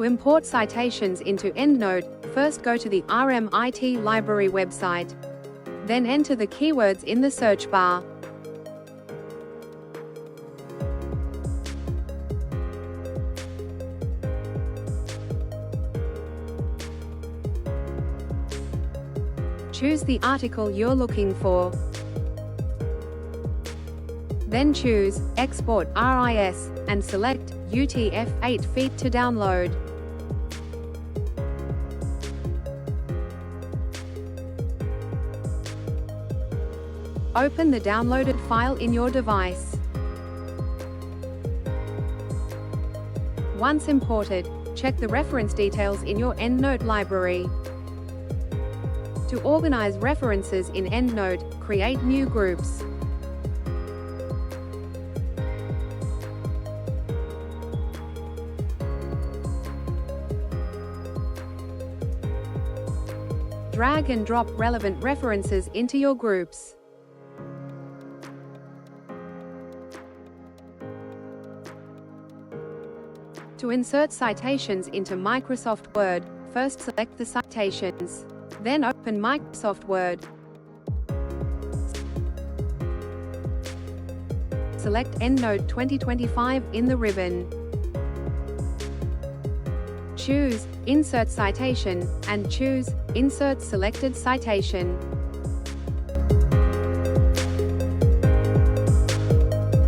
To import citations into EndNote, first go to the RMIT library website. Then enter the keywords in the search bar. Choose the article you're looking for. Then choose Export RIS and select UTF-8 feet to download. Open the downloaded file in your device. Once imported, check the reference details in your EndNote library. To organize references in EndNote, create new groups. Drag and drop relevant references into your groups. To insert citations into Microsoft Word, first select the citations. Then open Microsoft Word. Select EndNote 2025 in the ribbon. Choose Insert Citation, and choose Insert Selected Citation.